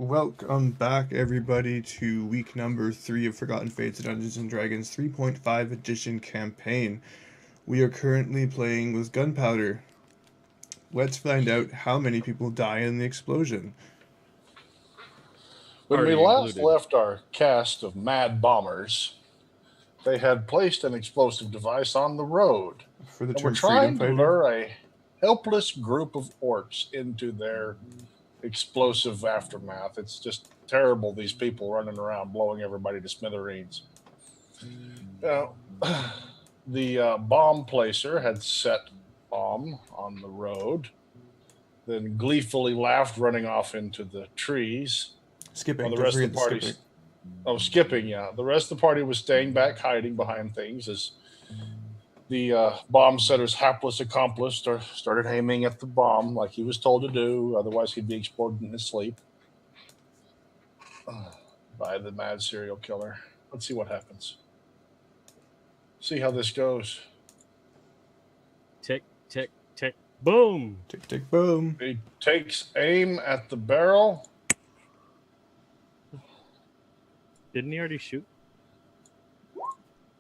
Welcome back, everybody, to week number 3 of Forgotten Fates Dungeons & Dragons 3.5 Edition campaign. We are currently playing with gunpowder. Let's find out how many people die in the explosion. When we Party last included. left our cast of mad bombers, they had placed an explosive device on the road For the and were term freedom trying to fighter, lure a helpless group of orcs into their explosive aftermath. It's just terrible, these people running around blowing everybody to smithereens. Now, the bomb placer had set bomb on the road, then gleefully laughed, running off into the trees. skipping, While the don't rest of forget the the party, skipping. skipping, yeah. The rest of the party was staying back, hiding behind things as the bomb setter's hapless accomplice started aiming at the bomb like he was told to do. Otherwise, he'd be exploded in his sleep by the mad serial killer. Let's see what happens. See how this goes. Tick, tick, tick, boom. Tick, tick, boom. He takes aim at the barrel. Didn't he already shoot?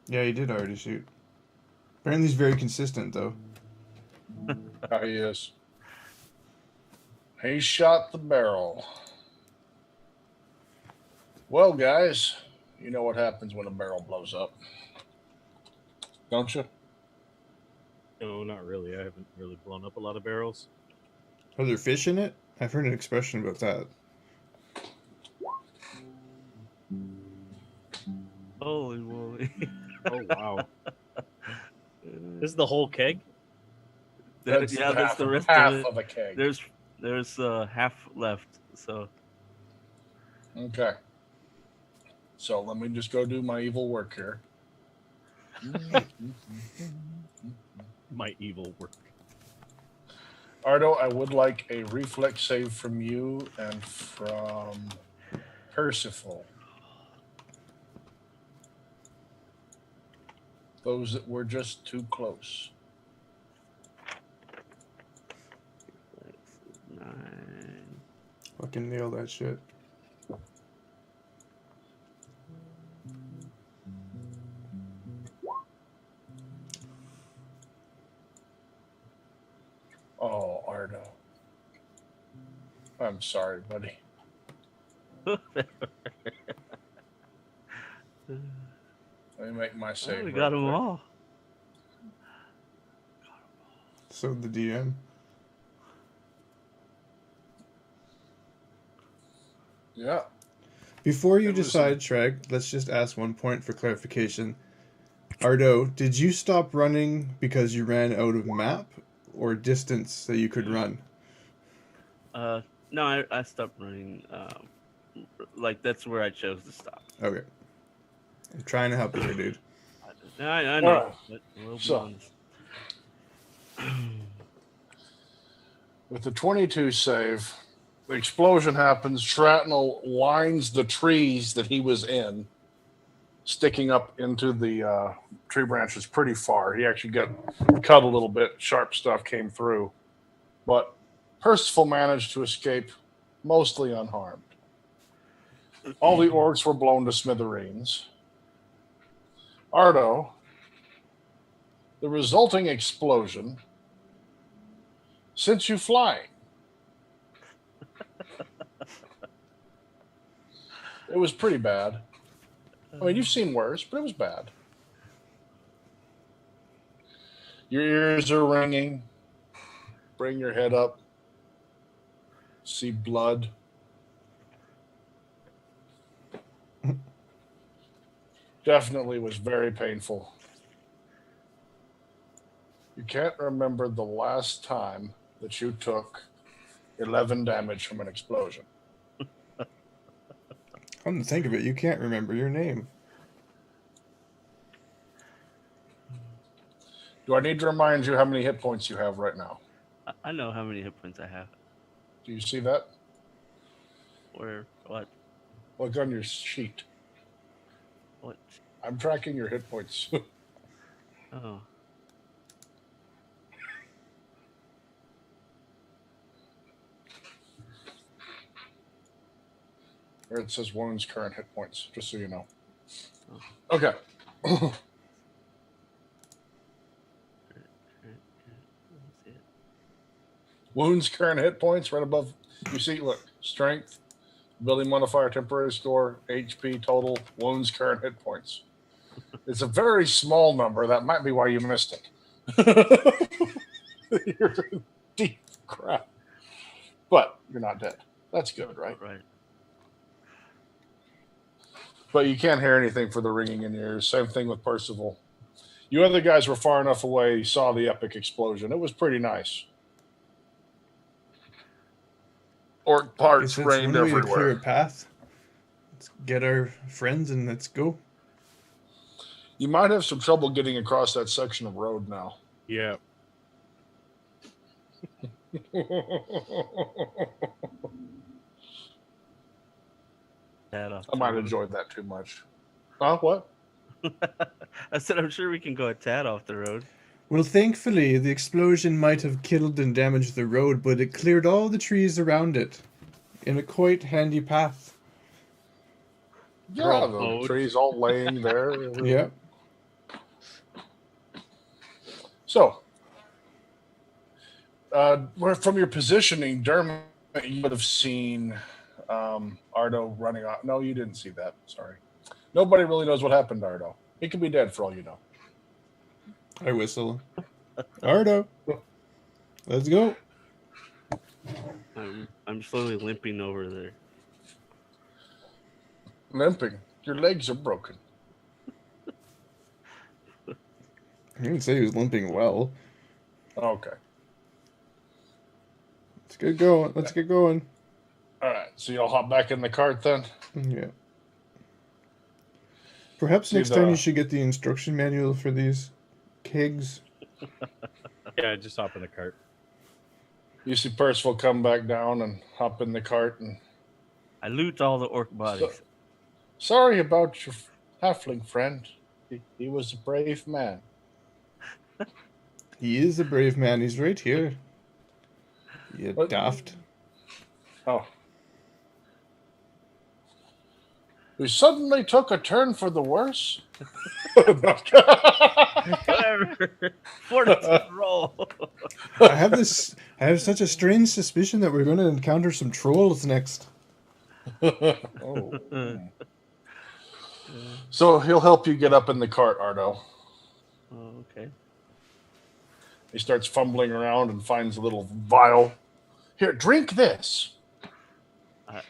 Yeah, he did already shoot. Apparently he's very consistent, though. He is. He shot the barrel. Well, guys, you know what happens when a barrel blows up, don't you? No, not really. I haven't really blown up a lot of barrels. Are there fish in it? I've heard an expression about that. Holy moly. Oh wow! This is the whole keg? That's That's the rest half of it. of a keg. There's half left. So Okay. So let me just go do my evil work here. My evil work. Ardo, I would like a reflex save from you and from Percival. Those that were just too close. 9. Fucking nail that shit. Oh, Ardo. I'm sorry, buddy. Let me make my save. We real got them quick. all. So the DM. Yeah. Before you It was decide, Sragg, let's just ask one point for clarification. Ardo, did you stop running because you ran out of map or distance that you could run? No, I stopped running. Like that's where I chose to stop. Okay. I'm trying to help you here, dude. I know. Alright. But we'll be So- honest. With the 22 save, the explosion happens. Shrapnel lines the trees that he was in, sticking up into the tree branches pretty far. He actually got cut a little bit. Sharp stuff came through. But Percival managed to escape mostly unharmed. All the orcs were blown to smithereens. Ardo, the resulting explosion sent you flying. It was pretty bad. I mean, you've seen worse, but it was bad. Your ears are ringing. Bring your head up. See blood. Definitely was very painful. You can't remember the last time that you took 11 damage from an explosion. Come to think of it, you can't remember your name. Do I need to remind you how many hit points you have right now? I know how many hit points I have. Do you see that? Or what? Look on your sheet. What? I'm tracking your hit points. Oh. Or it says wounds, current hit points, just so you know. Okay. Wounds, current hit points, right above. You see, look, strength, ability modifier, temporary score, HP total, wounds, current hit points. It's a very small number. That might be why you missed it. You're in deep crap. But you're not dead. That's good, right? Right. But you can't hear anything for the ringing in your ears. Same thing with Percival. You other guys were far enough away, you saw the epic explosion. It was pretty nice. Orc parts rained When we clear a everywhere. path, let's get our friends and let's go. You might have some trouble getting across that section of road now. Yeah. I might have enjoyed that too much. Huh? What? I said, I'm sure we can go a tad off the road. Well, thankfully, the explosion might have killed and damaged the road, but it cleared all the trees around it in a quite handy path. Yeah, the trees all laying there. Yeah. So, from your positioning, Dermot, you would have seen Ardo running off. No, you didn't see that. Sorry. Nobody really knows what happened to Ardo. He could be dead for all you know. I whistle. Ardo, let's go. I'm slowly limping over there. Limping. Your legs are broken. I didn't say he was limping well. Okay. Let's get going. Let's get going. All right. So you'll hop back in the cart then? Yeah. Perhaps See next time you should get the instruction manual for these kegs. Yeah, just hop in the cart. You see Percival come back down and hop in the cart. And I loot all the orc bodies. sorry about your halfling friend. He was a brave man. He is a brave man. He's right here. You What? daft. Oh. We suddenly took a turn for the worse. Whatever. Fortitude roll. I have such a strange suspicion that we're going to encounter some trolls next. Oh. So he'll help you get up in the cart, Ardo. Oh, okay. He starts fumbling around and finds a little vial. Here, drink this.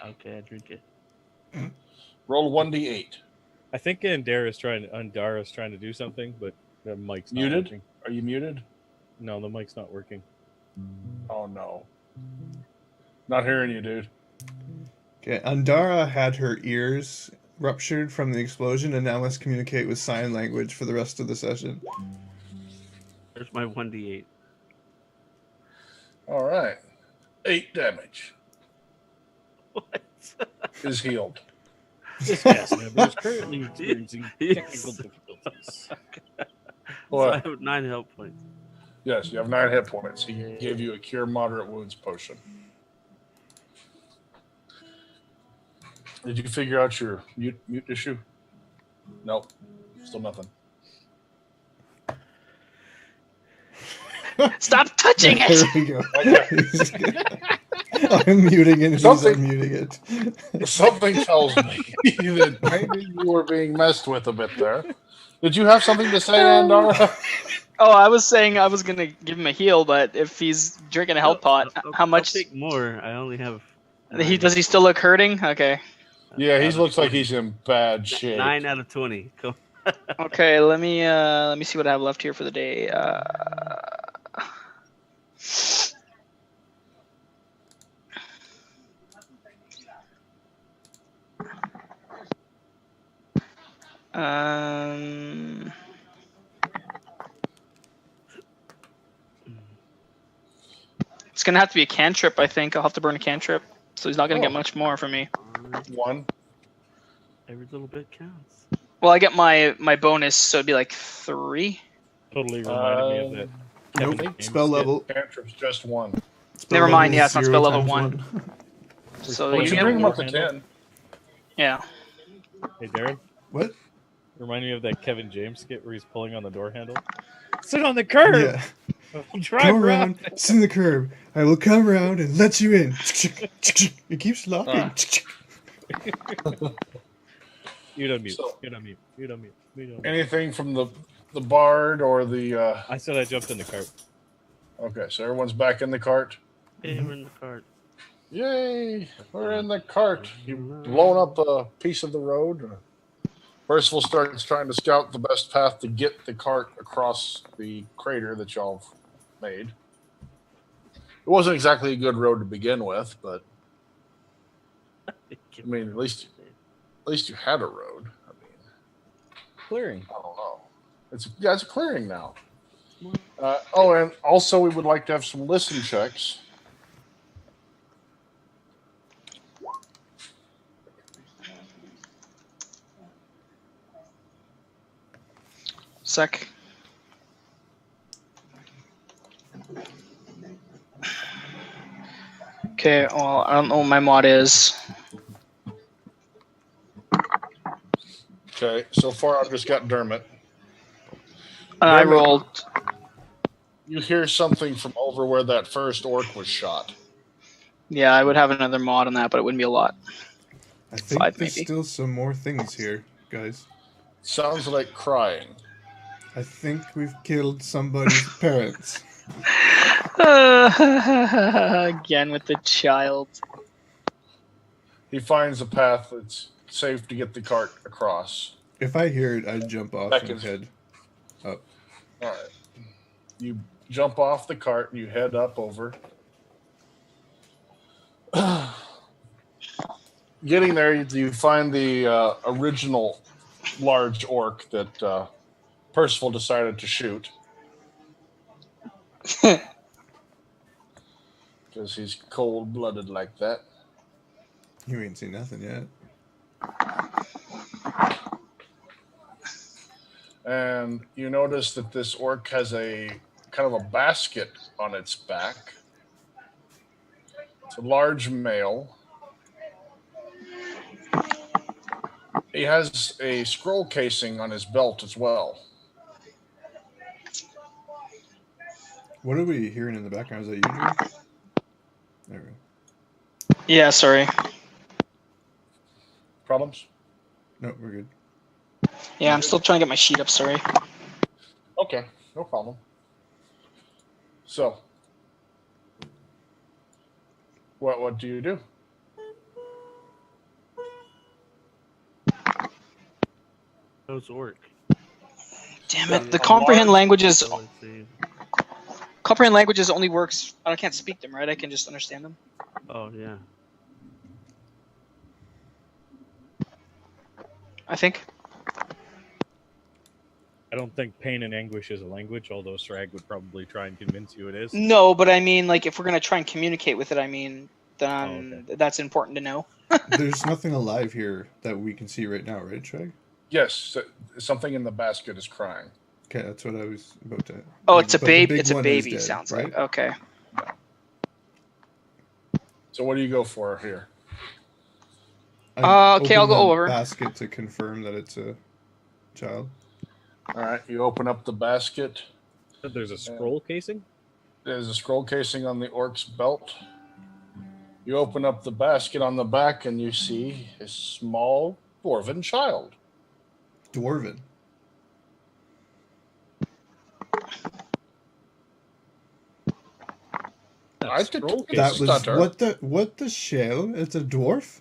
Okay, I drink it. Roll 1d8. I think Andara's trying to do something, but the mic's not Muted? working. Are you muted? No, the mic's not working. Oh, no. Not hearing you, dude. Okay, Andara had her ears ruptured from the explosion and now must communicate with sign language for the rest of the session. There's my 1d8. All right. 8 damage. What? Is healed. This cast member is currently experiencing technical difficulties. So I What? have 9 health points. Yes, you have 9 hit points. He gave you a cure moderate wounds potion. Did you figure out your mute issue? Nope. Still nothing. Stop touching There it! we go. Okay. I'm muting it and he's Something- unmuting it. Something tells me that maybe you were being messed with a bit there. Did you have something to say, Andara? Oh, I was saying I was gonna give him a heal, but if he's drinking a health pot, how much? I'll take more. I only have. Does he still look hurting? Okay. Yeah, he looks like he's in bad shape. 9 out of 20. Cool. Okay, let me see what I have left here for the day. It's gonna have to be a cantrip, I think. I'll have to burn a cantrip, so he's not gonna get much more from me. One. Every little bit counts. Well, I get my bonus, so it'd be like 3. Totally reminded me of that. Kevin Nope. James Spell skit. level. Cantrip's just 1. Spell Never mind, level yeah, it's not 0 spell level times 1. So Well, you you get bring him up to handle. 10. Yeah. Hey, Darren, What? remind me of that Kevin James skit where he's pulling on the door handle. Sit on the curb. Yeah. I'll drive Come around, sit in the curb. I will come around and let you in. It keeps locking. You don't mute. So- You don't mute. You don't mute. You don't mute. Anything from the bard or the? I said I jumped in the cart. Okay, so everyone's back in the cart. Hey, we're in the cart. Yay! We're in the cart. You've blown up a piece of the road. Percival starts trying to scout the best path to get the cart across the crater that y'all have made. It wasn't exactly a good road to begin with, but I mean, at least you had a road. I mean, Clearing. I don't know. It's a clearing now. And also we would like to have some listen checks. Sec. Okay, well, I don't know what my mod is. Okay, so far I've just got Dermot. I Dermot. rolled. You hear something from over where that first orc was shot. Yeah, I would have another mod on that, but it wouldn't be a lot. I think 5 there's maybe. still some more things here, guys. Sounds like crying. I think we've killed somebody's parents. Again with the child. He finds a path that's safe to get the cart across. If I hear it, I'd jump off Back and in. head up. All right. You jump off the cart and you head up over. Getting there, you find the original large orc that Percival decided to shoot. Because he's cold-blooded like that. You ain't seen nothing yet. And you notice that this orc has a kind of a basket on its back. It's a large male. He has a scroll casing on his belt as well. What are we hearing in the background? Is that you, Drew? There we go. Yeah, sorry. Problems? No, we're good. Yeah, I'm still trying to get my sheet up, sorry. Okay, no problem. So, what do you do? Those orc. Damn it, the A comprehend large- languages Oh, let's see. comprehend languages only works I can't speak them, right? I can just understand them. Oh, yeah. I think. I don't think pain and anguish is a language, although Sragg would probably try and convince you it is. No, but I mean like if we're gonna try and communicate with it, I mean then that's important to know. There's nothing alive here that we can see right now, right, Shrag? Yes, something in the basket is crying. Okay, that's what I was about to. Oh, it's a But the baby. big It's a one is baby. dead, Sounds right? like okay. So what do you go for here? Okay, I'll open go the over. basket to confirm that it's a child. All right, you open up the basket. There's a scroll casing? There's a scroll casing on the orc's belt. You open up the basket on the back and you see a small dwarven child. Dwarven. I did Scroll it's That was stutter. what the shell? It's a dwarf?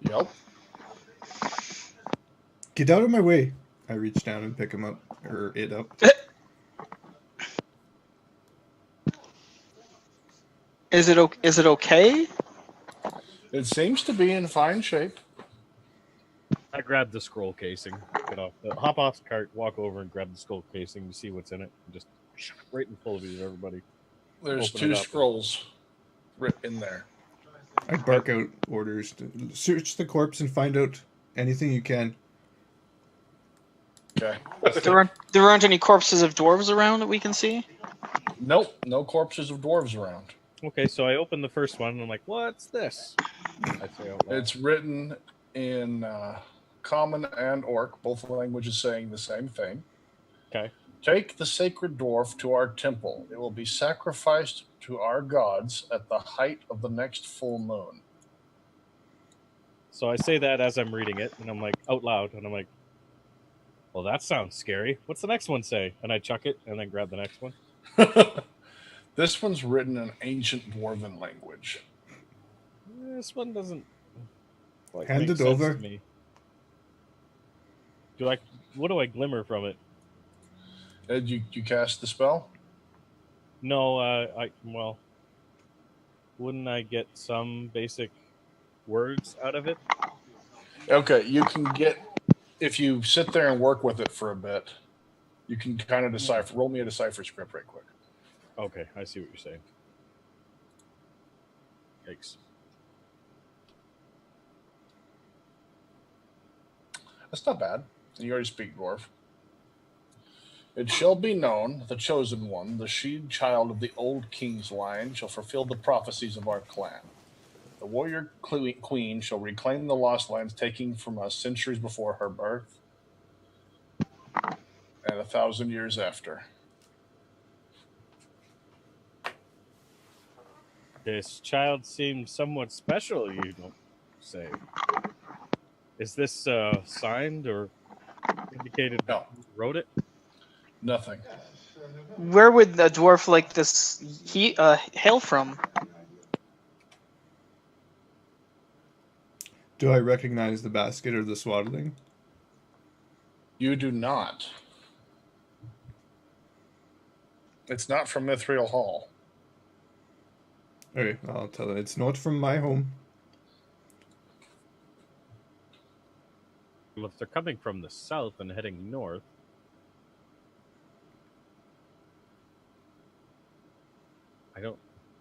Yep. Get out of my way. I reach down and pick him up, or it up. Is it okay? It seems to be in fine shape. I grabbed the scroll casing, get off, hop off the cart, walk over and grab the scroll casing to see what's in it, and just shove it right in full of you, everybody. There's Open it two up. scrolls written in there. I bark out orders to search the corpse and find out anything you can. Okay. There aren't any corpses of dwarves around that we can see. Nope, no corpses of dwarves around. Okay, so I open the first one and I'm like, "What's this?" I say out loud. It's written in Common and Orc, both languages saying the same thing. Okay. Take the sacred dwarf to our temple. It will be sacrificed to our gods at the height of the next full moon. So I say that as I'm reading it, and I'm like out loud, and I'm like, "Well, that sounds scary. What's the next one say?" And I chuck it, and then grab the next one. This one's written in ancient dwarven language. This one doesn't quite Hand make it sense over. to me. What do I glimmer from it? Did you cast the spell? No, wouldn't I get some basic words out of it? Okay, you can get, if you sit there and work with it for a bit, you can kind of decipher. Roll me a decipher script right quick. Okay, I see what you're saying. Yikes. That's not bad. You already speak dwarf. It shall be known, the chosen one, the she child of the old king's line, shall fulfill the prophecies of our clan. The warrior queen shall reclaim the lost lands taken from us centuries before her birth and 1,000 years after. This child seems somewhat special, you don't say. Is this signed or indicated No, who wrote it? nothing. Where would a dwarf like this hail from? Do I recognize the basket or the swaddling? You do not. It's not from Mithril Hall. Okay, I'll tell it. It's not from my home. Well, if they're coming from the south and heading north,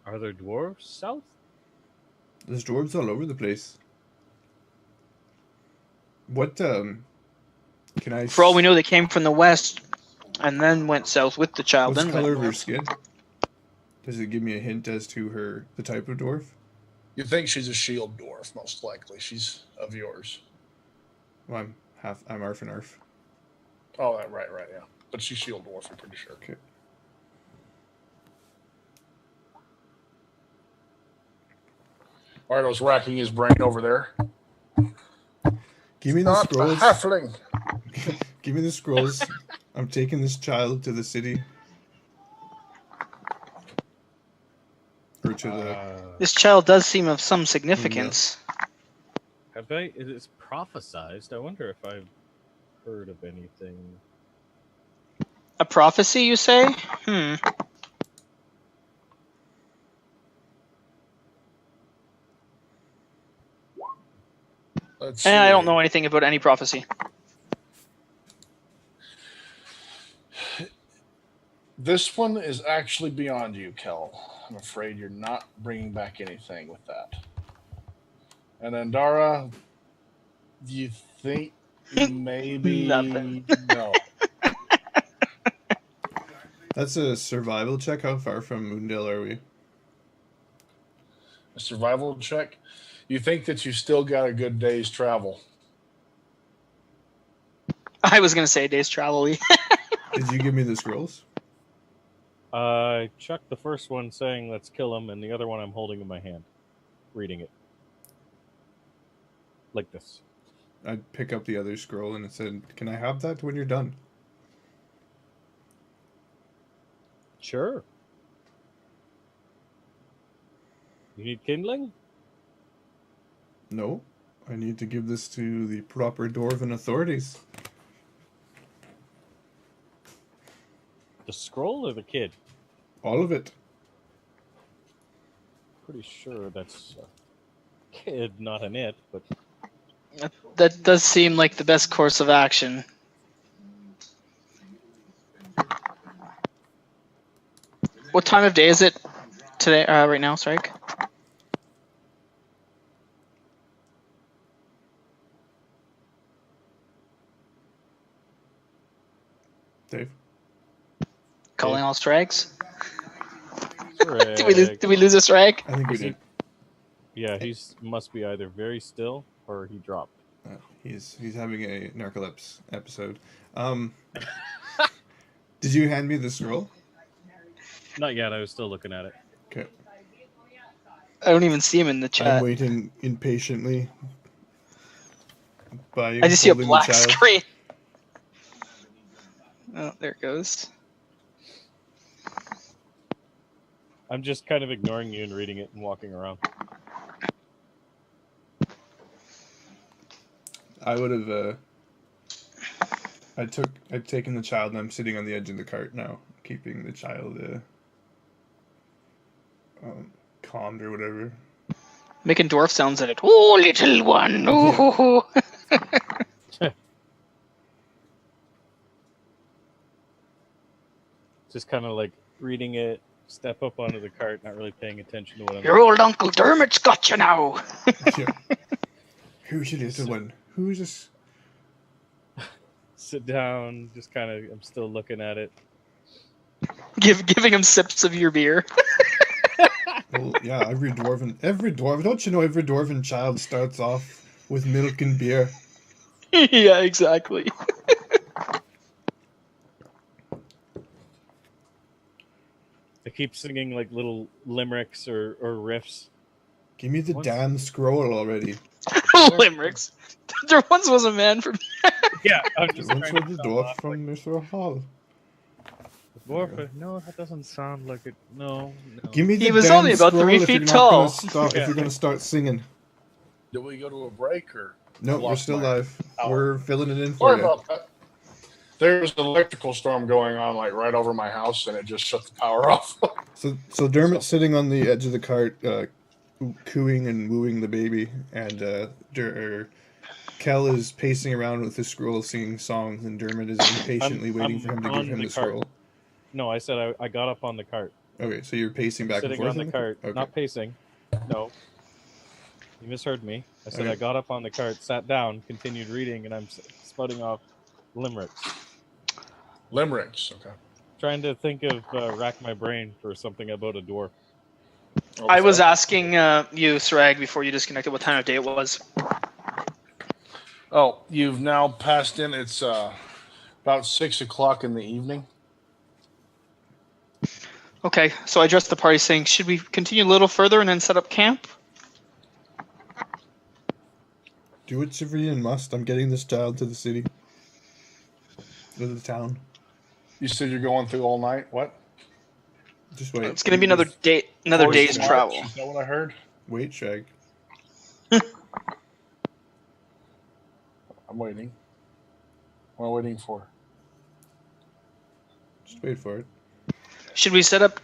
are there dwarves south? There's dwarves all over the place. What, can I... For all we know, they came from the west and then went south with the child. What's Then the color went of her north. skin? Does it give me a hint as to the type of dwarf? You think she's a shield dwarf, most likely. She's of yours. Well, I'm Arf and Arf. Oh, right, yeah. But she's shield dwarf, I'm pretty sure. Okay. Ardo's racking his brain over there. Give me the Not a scrolls. halfling. Give me the scrolls. I'm taking this child to the city. Or to the... This child does seem of some significance. It is prophesized. I wonder if I've heard of anything. A prophecy, you say? Let's see. I don't know anything about any prophecy. This one is actually beyond you, Kel. I'm afraid you're not bringing back anything with that. And Andara, do you think maybe... Nothing. No. That's a survival check. How far from Moondale are we? A survival check? You think that you still got a good day's travel? I was going to say a day's travel. Did you give me the scrolls? I chucked the first one saying let's kill him, and the other one I'm holding in my hand, reading it. Like this. I'd pick up the other scroll and it said, "Can I have that when you're done?" Sure. You need kindling? No. I need to give this to the proper dwarven authorities. The scroll or the kid? All of it. Pretty sure that's a kid, not an it, but That does seem like the best course of action. What time of day is it today? Right now, Sragg? Dave. Calling all Straggs? Did we lose a Sragg? I think we did. Yeah, he's must be either very still or he dropped. He's having a narcolepsy episode. Did you hand me the scroll? Not yet. I was still looking at it. Okay. I don't even see him in the I'm chat. waiting impatiently. By I just see a holding the black child. screen. Oh, there it goes. I'm just kind of ignoring you and reading it and walking around. I would have. I'd taken the child and I'm sitting on the edge of the cart now, keeping the child calmed or whatever. Making dwarf sounds at it. Oh, little one. Oh. Just kind of like reading it, step up onto the cart, not really paying attention to what I'm Your old Uncle Dermot's got you now. Yeah. Who's your little one? Who's this? Sit down, just kind of, I'm still looking at it. Giving him sips of your beer. Well, yeah, every dwarven, don't you know every dwarven child starts off with milk and beer? Yeah, exactly. I keep singing like little limericks or riffs. Give me the What? damn scroll already. Limericks. There once was a man from. Yeah, I'm Once just was trying to the sound dwarf off from Mr. Hall. like Dwarf. No, that doesn't sound like it. No. Give me the He was damn only about scroll 3 if you're feet not tall. gonna stop, If you're gonna start singing. Did we go to a break or? No, we're Lost still my live. power. We're filling it in for Sorry you. about that. There's an electrical storm going on, like right over my house, and it just shut the power off. So Dermot's sitting on the edge of the cart, cooing and wooing the baby, and Kel is pacing around with the scroll singing songs, and Dermot is impatiently waiting I'm for him to give on him the the cart. scroll. No, I said I got up on the cart. Okay, so you're pacing back Sitting and forth on the cart, Okay. not pacing. No. You misheard me. I said Okay. I got up on the cart, sat down, continued reading, and I'm spouting off limericks. Limericks. Okay. Trying to think of, rack my brain for something about a dwarf. I was asking you, Sragg, before you disconnected, what time of day it was. Oh, you've now passed in. It's about 6 o'clock in the evening. Okay, so I addressed the party saying, should we continue a little further and then set up camp? Do what civilian must. I'm getting this child to the city. To the town. You said you're going through all night. What? Just wait. It's going to be another day's March, travel. Is that what I heard? Wait, Sragg. I'm waiting. What am I waiting for? Just wait for it. Should we set up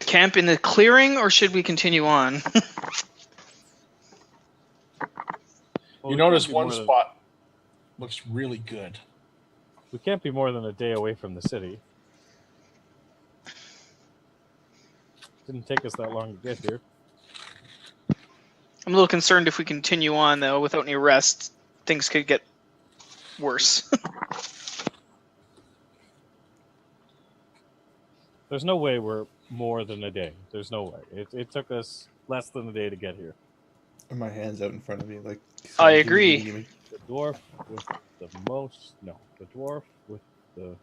camp in the clearing or should we continue on? Well, You we notice can't be one more than- spot looks really good. We can't be more than a day away from the city. Didn't take us that long to get here. I'm a little concerned if we continue on, though, without any rest, things could get worse. There's no way we're more than a day. There's no way. It took us less than a day to get here. And my hand's out in front of me, like. I gimme, agree. gimme, gimme. The dwarf with the most... No, the dwarf with the...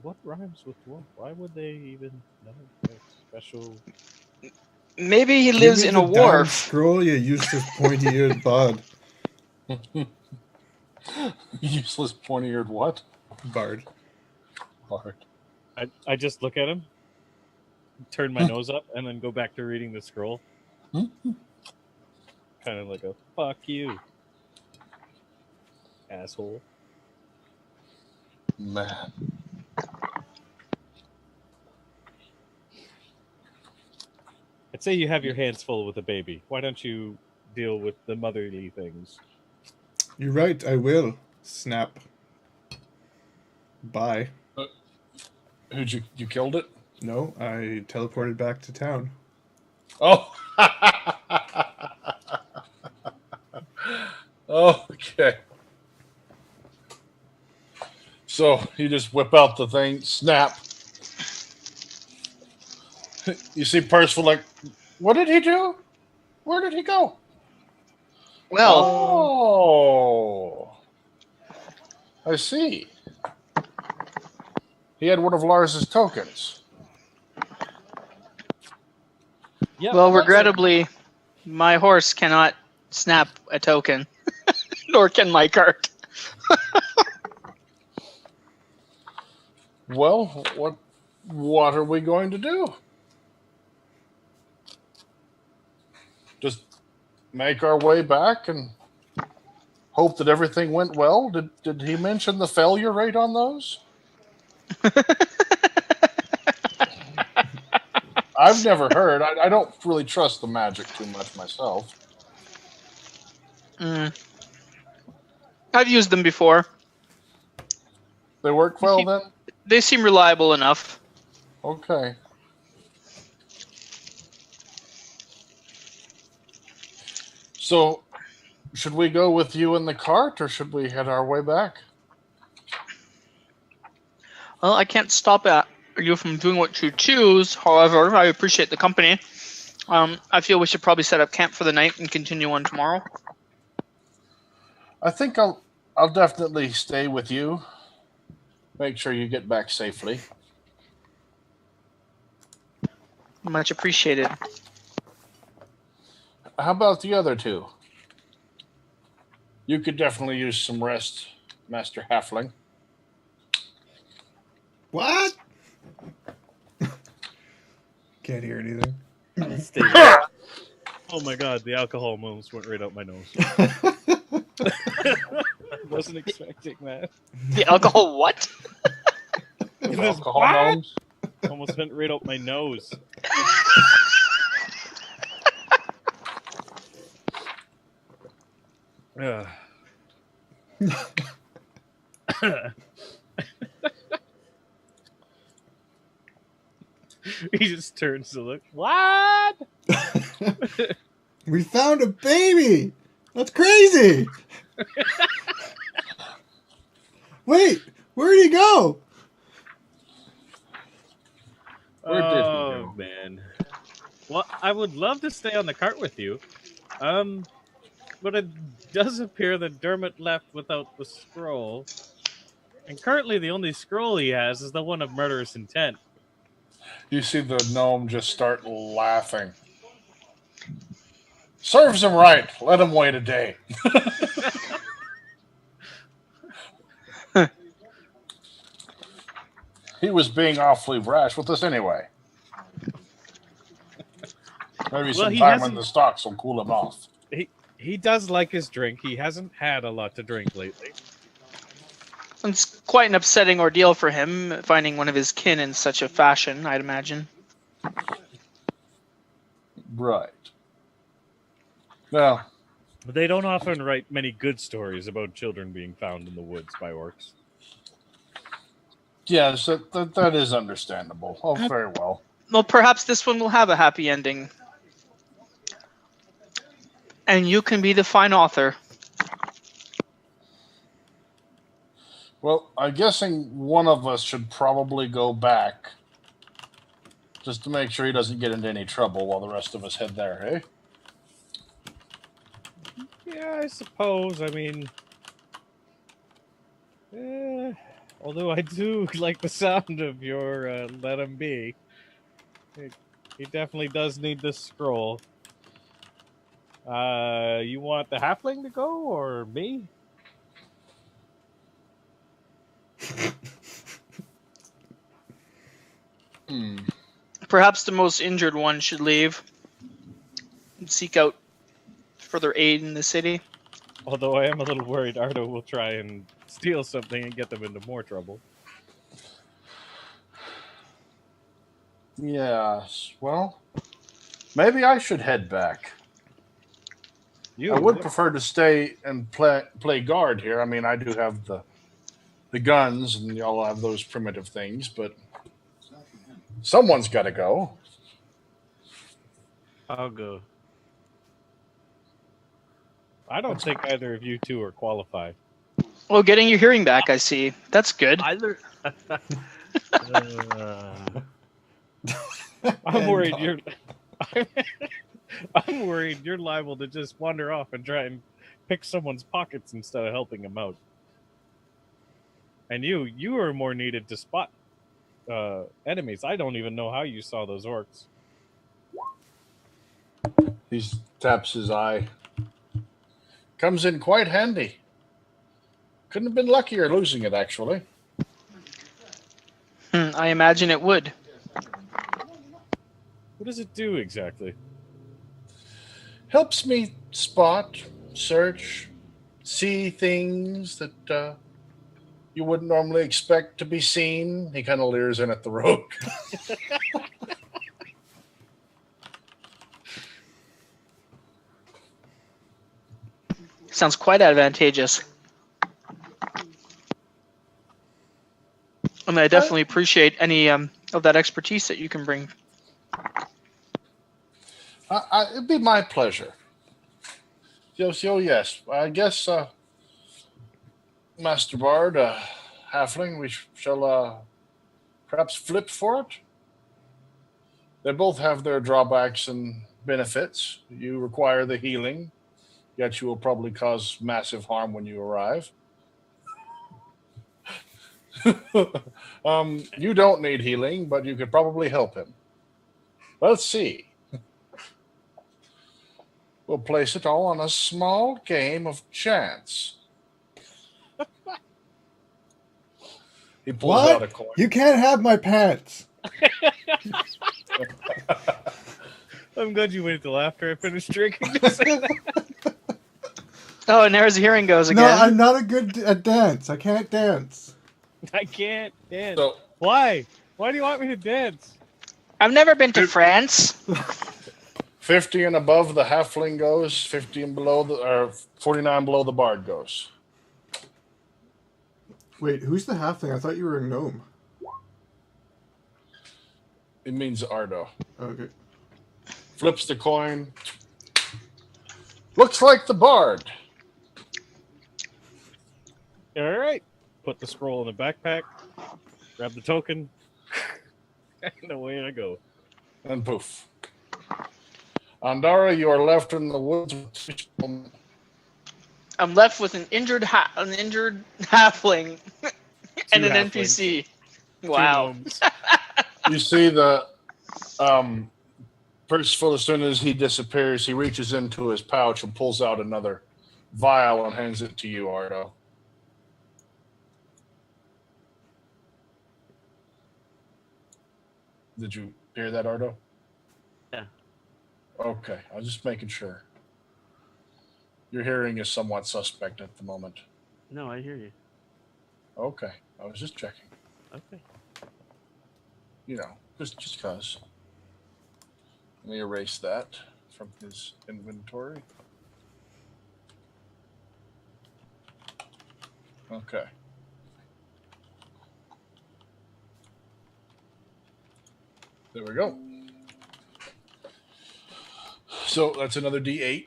What rhymes with dwarf? Why would they even... No, they're special... Maybe he Give lives me in the a damn wharf. Scroll, you useless pointy-eared bard. Useless pointy-eared what? Bard. Bard. I just look at him, turn my nose up, and then go back to reading the scroll. Kind of like a fuck you, asshole. Man. I'd say you have your hands full with a baby. Why don't you deal with the motherly things? You're right, I will. Snap. Bye. Who'd you killed it? No, I teleported back to town. Oh. Okay. So you just whip out the thing, snap. You see Percival like, what did he do? Where did he go? Well, Oh, I see. He had one of Lars's tokens. Yeah. well, that's regrettably, my horse cannot snap a token, nor can my cart. Well, what are we going to do? Just make our way back and hope that everything went well? Did he mention the failure rate on those? I've never heard. I don't really trust the magic too much myself. I've used them before. They work well then? They seem reliable enough. Okay. So, should we go with you in the cart or should we head our way back? Well, I can't stop you from doing what you choose. However, I appreciate the company. I feel we should probably set up camp for the night and continue on tomorrow. I think I'll definitely stay with you. Make sure you get back safely. Much appreciated. How about the other two? You could definitely use some rest, Master Halfling. What? Can't hear anything. Stay there. Oh my god, the alcohol almost went right out my nose. Wasn't expecting that. The alcohol what? Alcohol What? gnomes? Almost went right out my nose. Ugh. He just turns to look. What? We found a baby! That's crazy! Wait, where'd he go? Where did he Oh go? man. Well, I would love to stay on the cart with you. But it does appear that Dermot left without the scroll. And currently the only scroll he has is the one of murderous intent. You see the gnome just start laughing. Serves him right. Let him wait a day. He was being awfully rash with us anyway. Maybe some he time hasn't- in the stocks will cool him off. He does like his drink. He hasn't had a lot to drink lately. It's quite an upsetting ordeal for him, finding one of his kin in such a fashion, I'd imagine. Right. Well, But they don't often write many good stories about children being found in the woods by orcs. yes, that is understandable. Oh, very well. Well, perhaps this one will have a happy ending. And you can be the fine author. Well, I'm guessing one of us should probably go back just to make sure he doesn't get into any trouble while the rest of us head there, eh? Yeah, I suppose. I mean, although I do like the sound of your "let him be," he definitely does need this scroll. You want the halfling to go or me? Perhaps the most injured one should leave and seek out further aid in the city. Although I am a little worried Ardo will try and steal something and get them into more trouble. Yes. Well, maybe I should head back. I would prefer to stay and play guard here. I mean, I do have the guns, and y'all have those primitive things, but someone's got to go. I'll go. I don't think either of you two are qualified. Well, getting your hearing back, I see. That's good. Either. I'm And worried talk. you're. I'm worried you're liable to just wander off and try and pick someone's pockets instead of helping them out. And you are more needed to spot enemies. I don't even know how you saw those orcs. He taps his eye. Comes in quite handy. Couldn't have been luckier losing it, actually. I imagine it would. What does it do exactly? Helps me spot, search, see things that you wouldn't normally expect to be seen. He kind of leers in at the rogue. Sounds quite advantageous. And I definitely appreciate any of that expertise that you can bring. It'd be my pleasure. So yes, I guess, Master Bard, Halfling, we shall perhaps flip for it. They both have their drawbacks and benefits. You require the healing, yet you will probably cause massive harm when you arrive. You don't need healing, but you could probably help him. Let's see. We'll place it all on a small game of chance. He pulls out a What? coin. You can't have my pants. I'm glad you waited till after I finished drinking to say that. Oh, and there's the hearing goes No, again. I'm not a good at dance. I can't dance. I can't dance. So, Why? Why do you want me to dance? I've never been to France. 50 and above the halfling goes, 50 and below or 49 below the bard goes. Wait, who's the halfling? I thought you were a gnome. It means Ardo. Okay. Flips the coin. Looks like the bard. All right. Put the scroll in the backpack. Grab the token. And away I go. And poof. Andara, you are left in the woods. I'm left with an injured halfling and Two an halflings. NPC. Wow. You see the purse full. As soon as he disappears, he reaches into his pouch and pulls out another vial and hands it to you, Ardo. Did you hear that, Ardo? Yeah. Okay, I was just making sure. Your hearing is somewhat suspect at the moment. No, I hear you. Okay, I was just checking. Okay. You know, just cause. Let me erase that from his inventory. Okay. There we go. So that's another D8.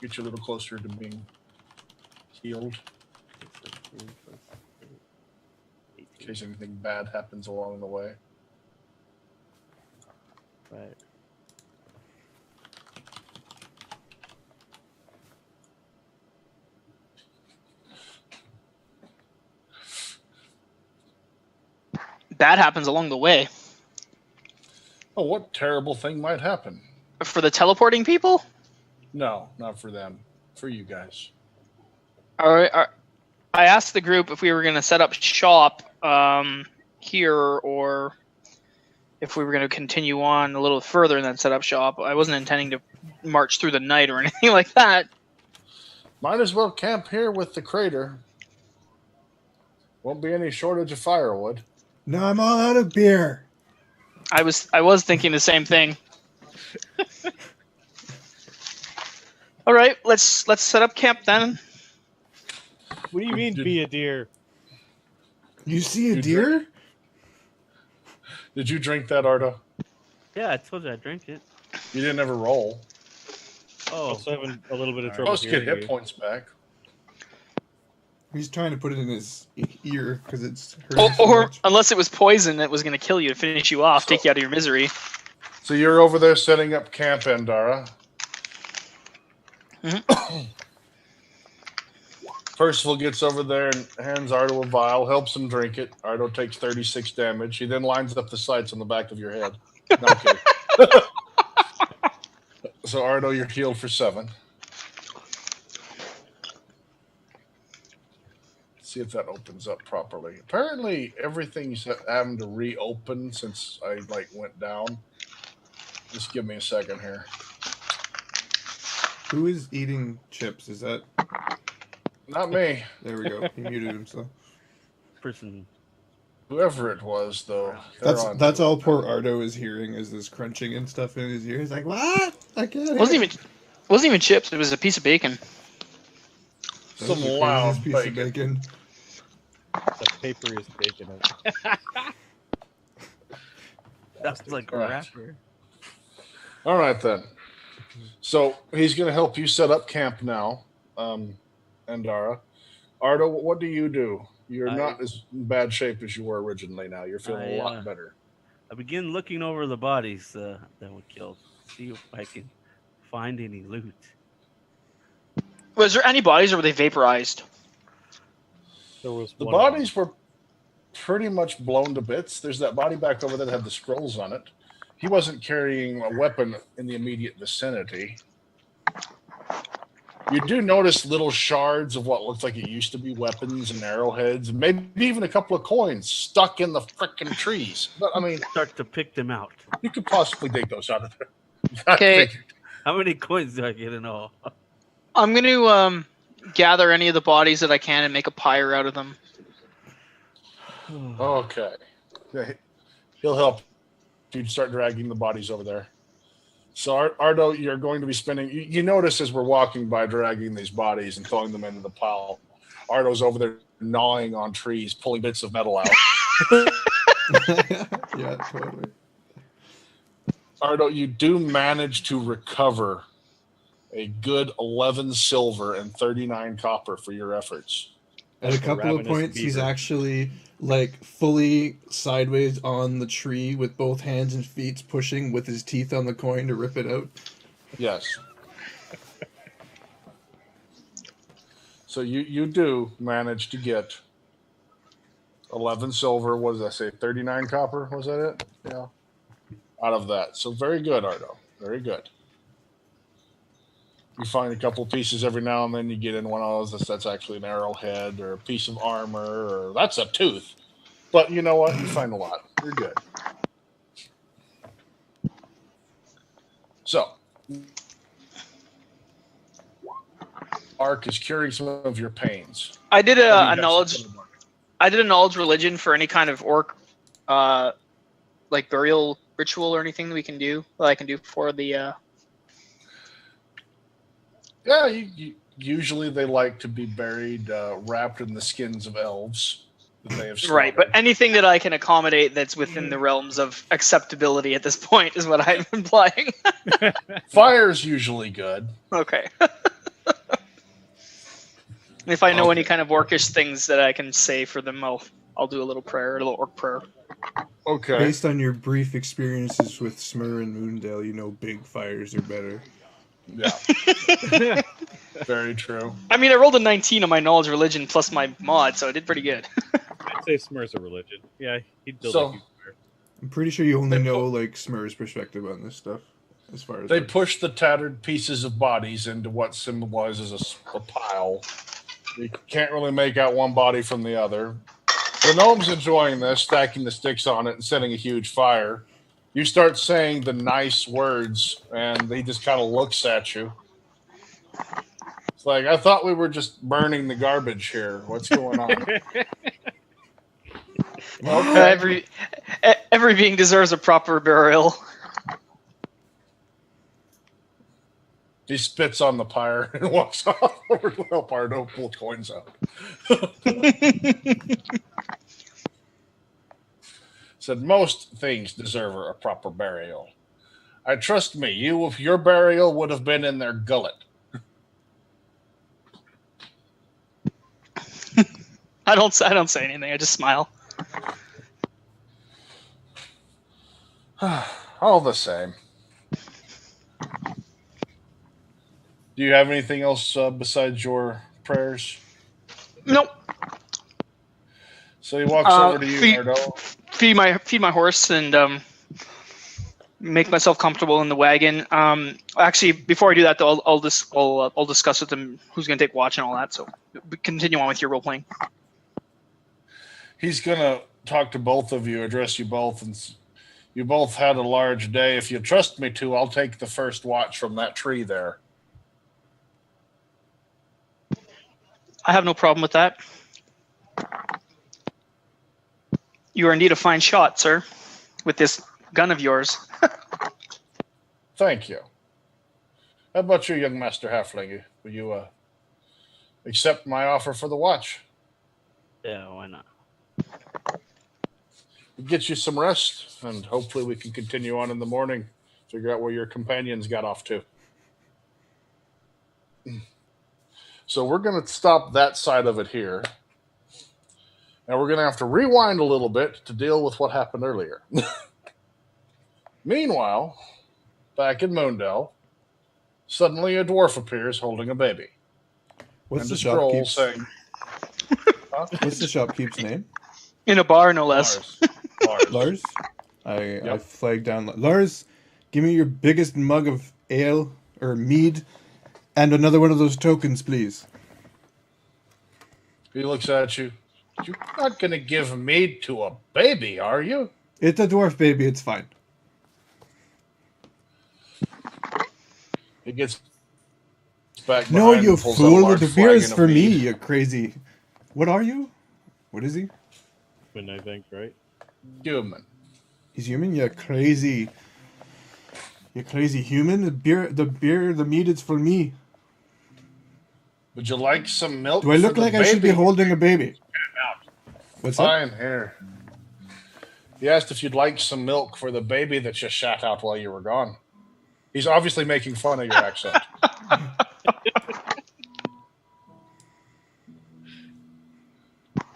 Get you a little closer to being healed in case anything bad happens along the way. Right. That happens along the way. Oh, what terrible thing might happen? For the teleporting people? No, not for them. For you guys. I asked the group if we were going to set up shop here or if we were going to continue on a little further and then set up shop. I wasn't intending to march through the night or anything like that. Might as well camp here with the crater. Won't be any shortage of firewood. No, I'm all out of beer. I was thinking the same thing. All right, let's set up camp then. What do you mean, be a deer? You see a You deer? Did you drink that, Ardo? Yeah, I told you I drank it. You didn't ever roll. Oh, so having a little bit of trouble Most get hearing hit you. points back. He's trying to put it in his ear because it's hurting so Or much. unless it was poison that was going to kill you to finish you off, take you out of your misery. So you're over there setting up camp, Andara. Percival gets over there and hands Ardo a vial, helps him drink it. Ardo takes 36 damage. He then lines up the sights on the back of your head. No, I'm kidding. So Ardo, you're healed for 7. See if that opens up properly. Apparently, everything's having to reopen since I went down. Just give me a second here. Who is eating chips? Is that... Not me. There we go. He muted himself. Person. Whoever it was, though. That's all poor Ardo is hearing is this crunching and stuff in his ear. He's like, what? I can't hear. Wasn't even chips. It was a piece of bacon. Some the loud craziest piece of bacon. The paperiest bacon. That's like a rapper. All right, then. So he's going to help you set up camp now, Andara. Ardo, what do you do? You're not as in bad shape as you were originally now. You're feeling a lot better. I begin looking over the bodies that were killed. See if I can find any loot. Was there any bodies or were they vaporized? The bodies were pretty much blown to bits. There's that body back over there that had the scrolls on it. He wasn't carrying a weapon in the immediate vicinity. You do notice little shards of what looks like it used to be weapons and arrowheads, and maybe even a couple of coins stuck in the frickin' trees. But I mean, start to pick them out. You could possibly dig those out of there. Okay. How many coins do I get in all? I'm going to gather any of the bodies that I can and make a pyre out of them. Okay. He'll help you start dragging the bodies over there. So, Ardo, you're going to be spending... You notice as we're walking by dragging these bodies and throwing them into the pile, Ardo's over there gnawing on trees, pulling bits of metal out. Yeah, totally. Ardo, you do manage to recover a good 11 silver and 39 copper for your efforts. At a couple of points, he's actually fully sideways on the tree with both hands and feet pushing with his teeth on the coin to rip it out. Yes. So you do manage to get 11 silver. What did I say? 39 copper? Was that it? Yeah. Out of that. So very good, Ardo. Very good. You find a couple pieces every now and then. You get in one of those that's actually an arrowhead or a piece of armor or that's a tooth. But you know what? You find a lot. You're good. So, Ark is curing some of your pains. I did a knowledge religion for any kind of orc, burial ritual or anything that we can do. That I can do for the. Yeah, usually they like to be buried wrapped in the skins of elves that they have slaughtered. Right, but anything that I can accommodate that's within the realms of acceptability at this point is what I'm implying. Fire's usually good. Okay. If I know any kind of orcish things that I can say for them, I'll do a little prayer, a little orc prayer. Okay. Based on your brief experiences with Smur and Moondale, you know big fires are better. Yeah. Very true. I mean, I rolled a 19 on my knowledge religion plus my mod, so I did pretty good. I'd say Smur's a religion. Yeah, he'd build So- a huge fire. I'm pretty sure you only know Smur's perspective on this stuff, as far as They push the tattered pieces of bodies into what symbolizes a pile. You can't really make out one body from the other. The gnome's enjoying this, stacking the sticks on it and setting a huge fire. You start saying the nice words, and he just kind of looks at you. It's like, I thought we were just burning the garbage here. What's going on? Okay. Every being deserves a proper burial. He spits on the pyre and walks off over to help Ardo pull coins out. Said most things deserve a proper burial. I trust me, your burial would have been in their gullet. I don't say anything. I just smile. All the same. Do you have anything else besides your prayers? Nope. So he walks over to you, feed, Ardo. feed my horse and make myself comfortable in the wagon. Actually, before I do that, though, I'll discuss with them who's going to take watch and all that. So continue on with your role playing. He's gonna talk to both of you, address you both, and you both had a large day. If you trust me to, I'll take the first watch from that tree there. I have no problem with that. You are indeed a fine shot, sir, with this gun of yours. Thank you. How about you, young Master Halfling? Will you accept my offer for the watch? Yeah, why not? It gets you some rest, and hopefully we can continue on in the morning, figure out where your companions got off to. So we're going to stop that side of it here. And we're going to have to rewind a little bit to deal with what happened earlier. Meanwhile, back in Moondell, suddenly a dwarf appears holding a baby. What's and the a scroll shopkeep's saying, What's the shopkeep's name? In a bar, no less. Lars. Lars? I Yep. flagged down. Lars, give me your biggest mug of ale or mead and another one of those tokens, please. He looks at you. You're not going to give mead to a baby, are you? It's a dwarf baby, it's fine. He gets back No, behind you and pulls out a fool. large The beer is flagon of for me, mead. you crazy. What are you? What is he? When I think, right? Human. He's human? You crazy. You crazy human? The mead is for me. Would you like some milk? Do I look for the like I should be baby? holding a baby? What's that? Fine, here. He asked if you'd like some milk for the baby that you shat out while you were gone. He's obviously making fun of your accent.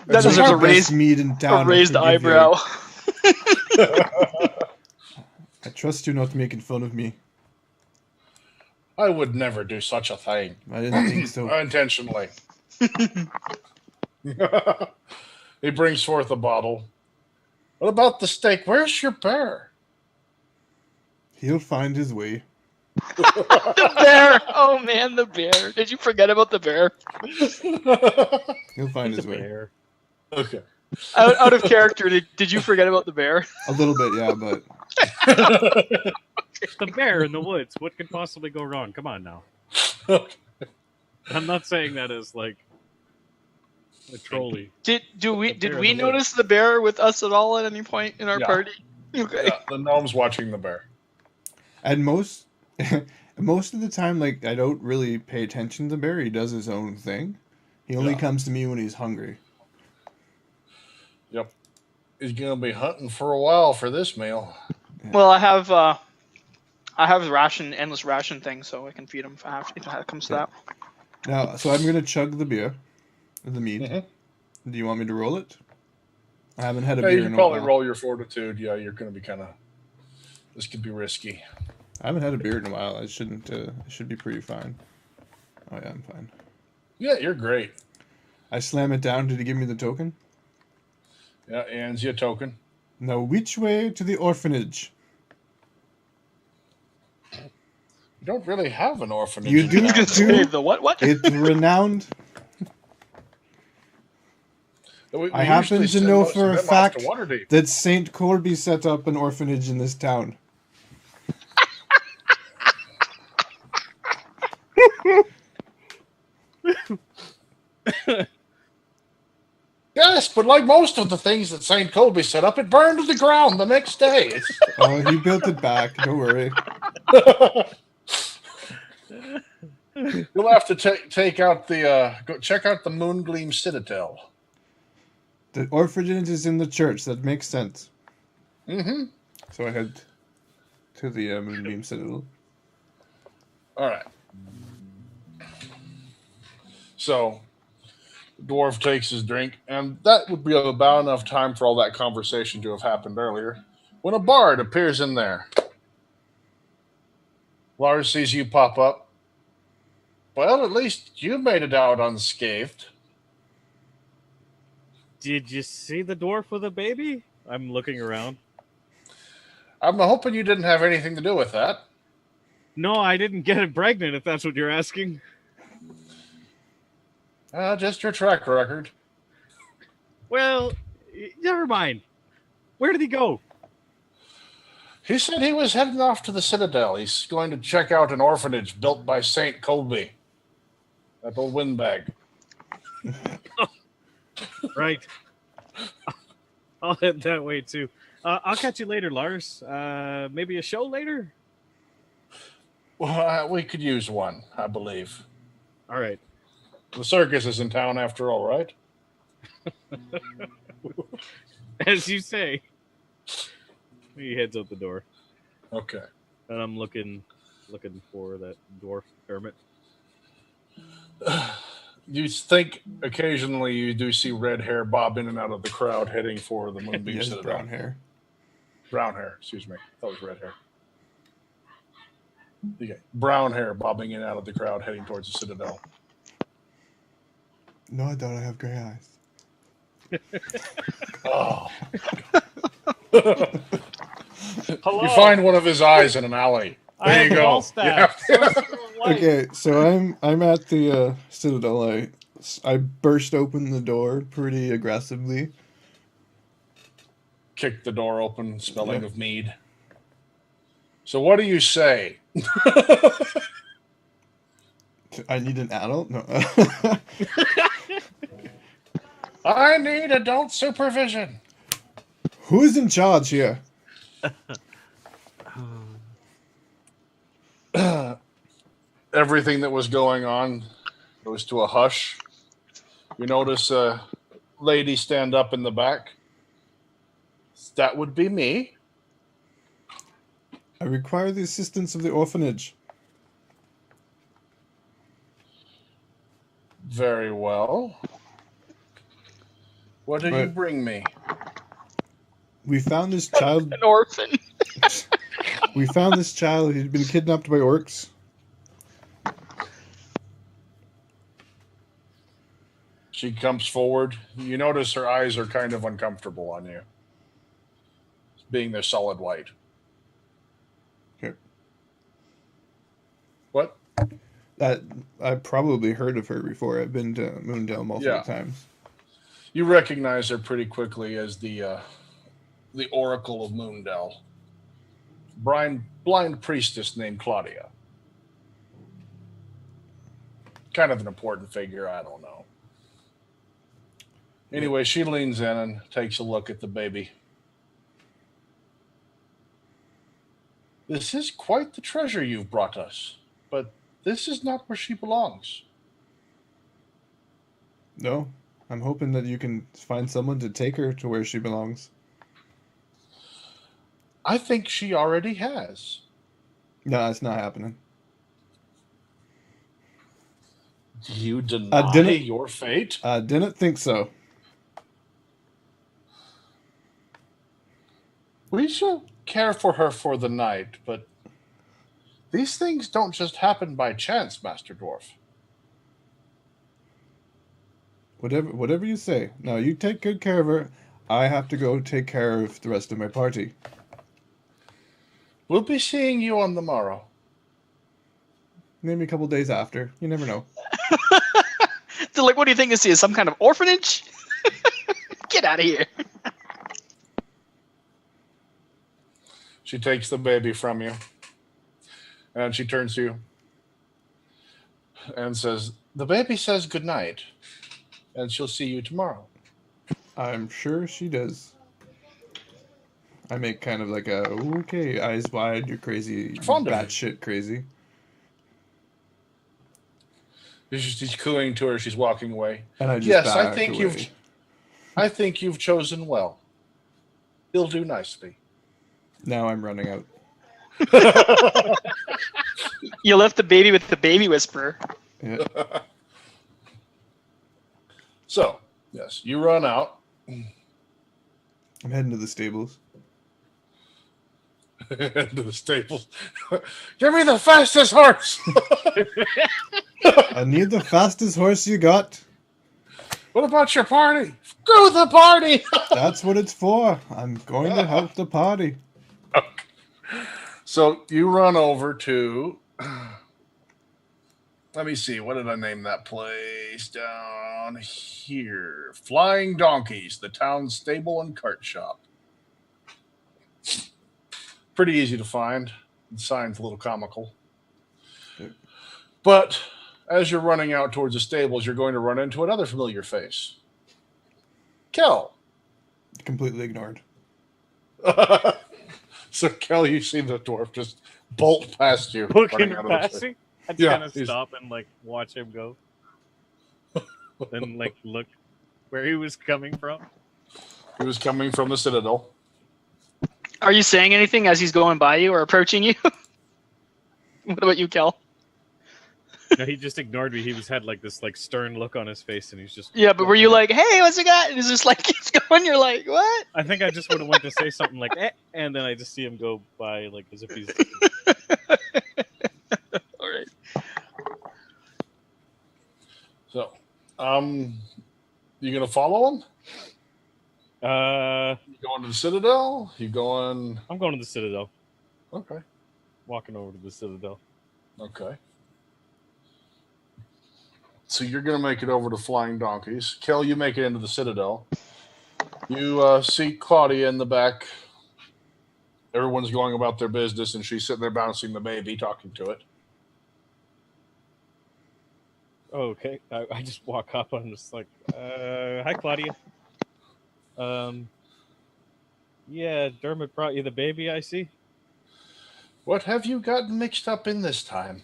That It's is like a the best raised, mead in town, a I raised forgive you. eyebrow. I trust you not making fun of me. I would never do such a thing. I didn't think so. Unintentionally. He brings forth a bottle. What about the steak? Where's your bear? He'll find his way. The bear. Oh man, the bear. Did you forget about the bear? He'll find He's his a way. bear. Okay. Out of character, did you forget about the bear? A little bit, yeah, but The bear in the woods. What could possibly go wrong? Come on now. I'm not saying that as like a trolley. Did The we bear in the notice the bear with us at all at any point in our Yeah. party? Okay. Yeah, the gnome's watching the bear. and most of the time, like, I don't really pay attention to Bear. He does his own thing. He only Yeah. comes to me when he's hungry. Yep. He's gonna be hunting for a while for this meal. Well, I have the endless ration thing, so I can feed him if it comes to Yeah. that. Now, so I'm gonna chug the beer, the mead. Mhm. Do you want me to roll it? I haven't had a Yeah, beer you in can a probably while. roll your fortitude. Yeah, you're gonna be kind of. This could be risky. I haven't had a beer in a while. I shouldn't. I should be pretty fine. Oh yeah, I'm fine. Yeah, you're great. I slam it down. Did he give me the token? Yeah, hands you a token. Now, which way to the orphanage? You don't really have an orphanage. You in do town. too. Say the what? It's renowned. I happen usually to send know most of for a them off to fact Waterdeep. that Saint Colby set up an orphanage in this town. Yes, but like most of the things that St. Colby set up, it burned to the ground the next day. It's- Oh, he built it back. Don't worry. You'll have to take out the go check out the Moongleam Citadel. The orphanage is in the church. That makes sense. Mm-hmm. So I head to the Moonbeam Citadel. All right. So Dwarf takes his drink, and that would be about enough time for all that conversation to have happened earlier, when a bard appears in there. Lars sees you pop up. Well, at least you made it out unscathed. Did you see the dwarf with a baby? I'm looking around. I'm hoping you didn't have anything to do with that. No, I didn't get it pregnant, if that's what you're asking. Just your track record. Well, never mind. Where did he go? He said he was heading off to the Citadel. He's going to check out an orphanage built by St. Colby. That old windbag. Right. I'll head that way, too. I'll catch you later, Lars. Maybe a show later? Well, we could use one, I believe. All right. The circus is in town after all, right? As you say. He heads out the door. Okay. And I'm looking for that dwarf Dermot. You think occasionally you do see red hair bob in and out of the crowd heading for the Moonbeam Yes, Citadel. brown hair. Brown hair, excuse me. That was red hair. Okay. Brown hair bobbing in and out of the crowd heading towards the Citadel. No, I don't. I have gray eyes. Oh. Hello. You find one of his eyes in an alley. There you go. Yeah. Okay, so I'm at the Citadel. I burst open the door pretty aggressively. Kick the door open, smelling Yeah. of mead. So what do you say? I need an adult? No. I need adult supervision. Who's in charge here? Everything that was going on goes to a hush. You notice a lady stand up in the back. That would be me. I require the assistance of the orphanage. Very well. What do you Right. bring me? We found this child. An orphan. We found this child. He'd been kidnapped by orcs. She comes forward. You notice her eyes are kind of uncomfortable on you, being their solid white. Okay. What? That I probably heard of her before. I've been to Moondale multiple Yeah. times. You recognize her pretty quickly as the Oracle of Moondell. Blind priestess named Claudia. Kind of an important figure, I don't know. Anyway, she leans in and takes a look at the baby. This is quite the treasure you've brought us, but this is not where she belongs. No, I'm hoping that you can find someone to take her to where she belongs. I think she already has. No, that's not happening. You deny didn't- your fate? I didn't think so. We shall care for her for the night, but these things don't just happen by chance, Master Dwarf. Whatever you say. Now, you take good care of her. I have to go take care of the rest of my party. We'll be seeing you on the morrow. Maybe a couple days after. You never know. They're like, what do you think this is? Some kind of orphanage? Get out of here. She takes the baby from you, and she turns to you and says, "The baby says good night, and she'll see you tomorrow." I'm sure she does. I make kind of like a, okay, eyes wide, you're crazy, Fond of it. batshit crazy. She's cooing to her. She's walking away. And I just Yes, I back think away. you've chosen well. You'll do nicely. Now I'm running out. You left the baby with the baby whisperer. Yeah. So, yes, you run out. I'm heading to the stables. Into the stables. Give me the fastest horse! I need the fastest horse you got. What about your party? Screw the party! That's what it's for. I'm going to help the party. So you run over to. Let me see. What did I name that place down here? Flying Donkeys, the town stable and cart shop. Pretty easy to find. The sign's a little comical. Yep. But as you're running out towards the stables, you're going to run into another familiar face. Kel. Completely ignored. So, Kel, you see the dwarf just bolt past you. Booking running out of the passing. I'd Yeah, kind of he's- stop and like watch him go, then like look where he was coming from. He was coming from the citadel. Are you saying anything as he's going by you or approaching you? What about you, Kel? No, he just ignored me. He had like this like stern look on his face, and he's just. Yeah, but were you like, "Hey, what's it got?" And it's just like keeps going. You're like, "What?" I think I just would have went to say something like, "Eh," and then I just see him go by like as if he's. All right. So, you gonna follow him? You going to the citadel? You going? I'm going to the Citadel. Okay. Walking over to the Citadel. Okay. So you're gonna make it over to Flying Donkeys. Kel, you make it into the citadel. You see Claudia in the back. Everyone's going about their business, and she's sitting there bouncing the baby, talking to it. Oh, okay. I just walk up. I'm just like, "Hi, Claudia." Yeah, Dermot brought you the baby. I see. What have you gotten mixed up in this time?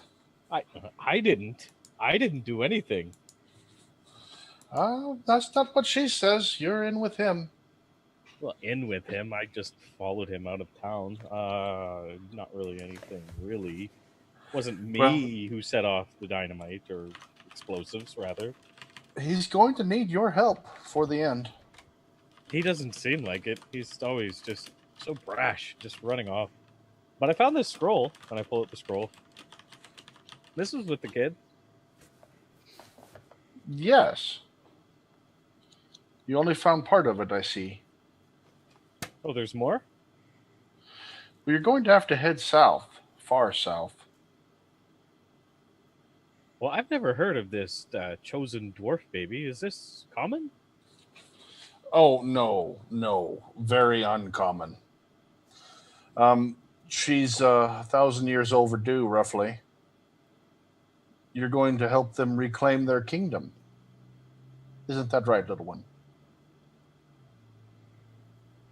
I didn't. I didn't do anything. That's not what she says. You're in with him. Well, in with him. I just followed him out of town. Not really anything. Really, wasn't me who set off the dynamite or explosives. Rather, He's going to need your help for the end. he doesn't seem like it. He's always just so brash, just running off. But I found this scroll, and I pull up the scroll. This was with the kid. Yes. You only found part of it, I see. Oh, there's more? Well, you're going to have to head south, far south. Well, I've never heard of this chosen dwarf baby. Is this common? Oh, no. Very uncommon. She's 1,000 years overdue, roughly. You're going to help them reclaim their kingdom. Isn't that right, little one?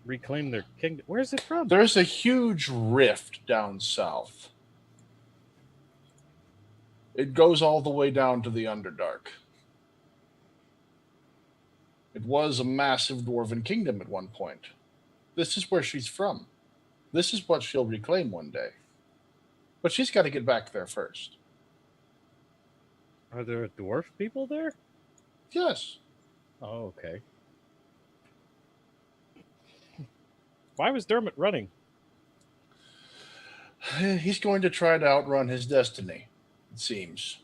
Reclaim their kingdom. Where's it from? There's a huge rift down south. It goes all the way down to the Underdark. It was a massive dwarven kingdom at one point. This is where she's from. This is what she'll reclaim one day. But she's got to get back there first. Are there dwarf people there? Yes. Oh, okay. Why was Dermot running? He's going to try to outrun his destiny, it seems.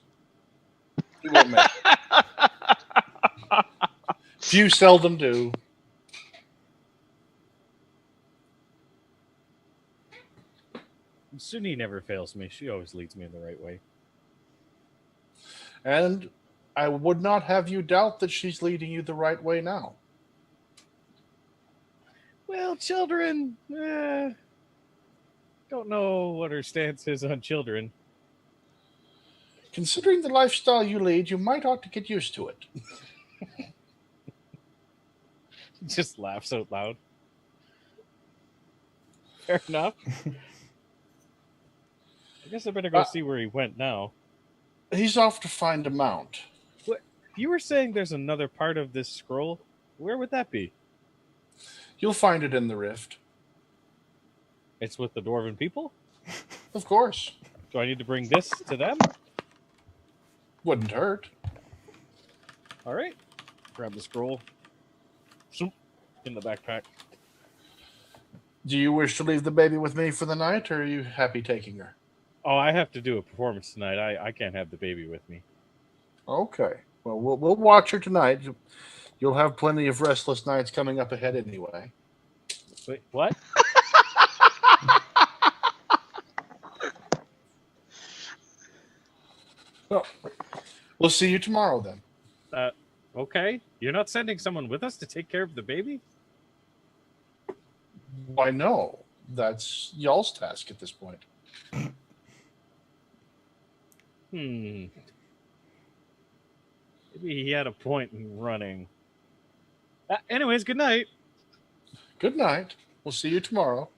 He won't make it. Few seldom do. Suni never fails me. She always leads me in the right way. And I would not have you doubt that she's leading you the right way now. Well, children, don't know what her stance is on children. Considering the lifestyle you lead, you might ought to get used to it. Just laughs out loud. Fair enough. I guess I better go see where he went now. He's off to find a mount. What? You were saying there's another part of this scroll? Where would that be? You'll find it in the rift. It's with the dwarven people? Of course. Do I need to bring this to them? Wouldn't hurt. All right. Grab the scroll. Zoom, in the backpack. Do you wish to leave the baby with me for the night, or are you happy taking her? Oh, I have to do a performance tonight. I can't have the baby with me. Okay. Well, we'll watch her tonight. You'll have plenty of restless nights coming up ahead anyway. Wait, what? Well, we'll see you tomorrow then. Okay. You're not sending someone with us to take care of the baby? Why, no. That's y'all's task at this point. Maybe he had a point in running. Anyways, good night. Good night. We'll see you tomorrow.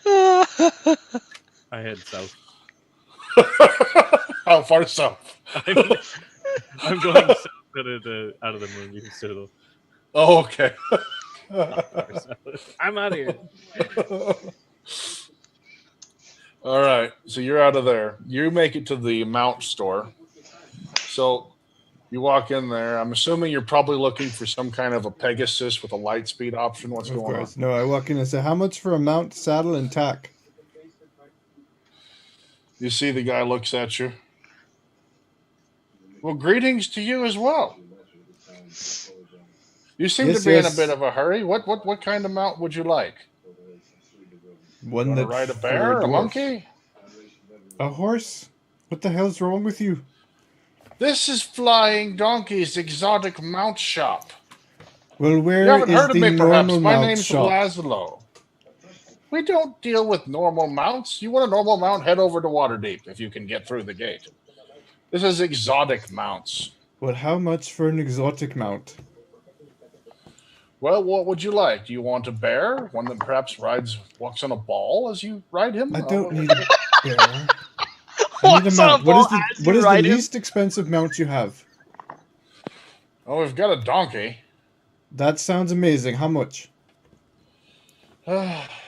I head south. How far south? I'm going south out of the movie. So Oh, okay. I'm out of here. All right. So you're out of there. You make it to the mount store. So you walk in there. I'm assuming you're probably looking for some kind of a Pegasus with a light speed option. What's Of going course. on? No, I walk in and say, how much for a mount, saddle, and tack? You see the guy looks at you. Well, greetings to you as well. You seem Yes, to be in a yes. bit of a hurry. What kind of mount would you like? One Want to that ride a for bear, a dwarf. monkey? A horse? What the hell's wrong with you? This is Flying Donkey's exotic mount shop. Well, You where haven't is heard of the me, perhaps. normal My mount name's shop? Laszlo. We don't deal with normal mounts. You want a normal mount, head over to Waterdeep if you can get through the gate. This is exotic mounts. Well, how much for an exotic mount? Well, what would you like? Do you want a bear? One that perhaps walks on a ball as you ride him? I don't need a bear. I need a Walks on a mount. ball What as is you the ride him? least expensive mount you have? Oh, we've got a donkey. That sounds amazing. How much?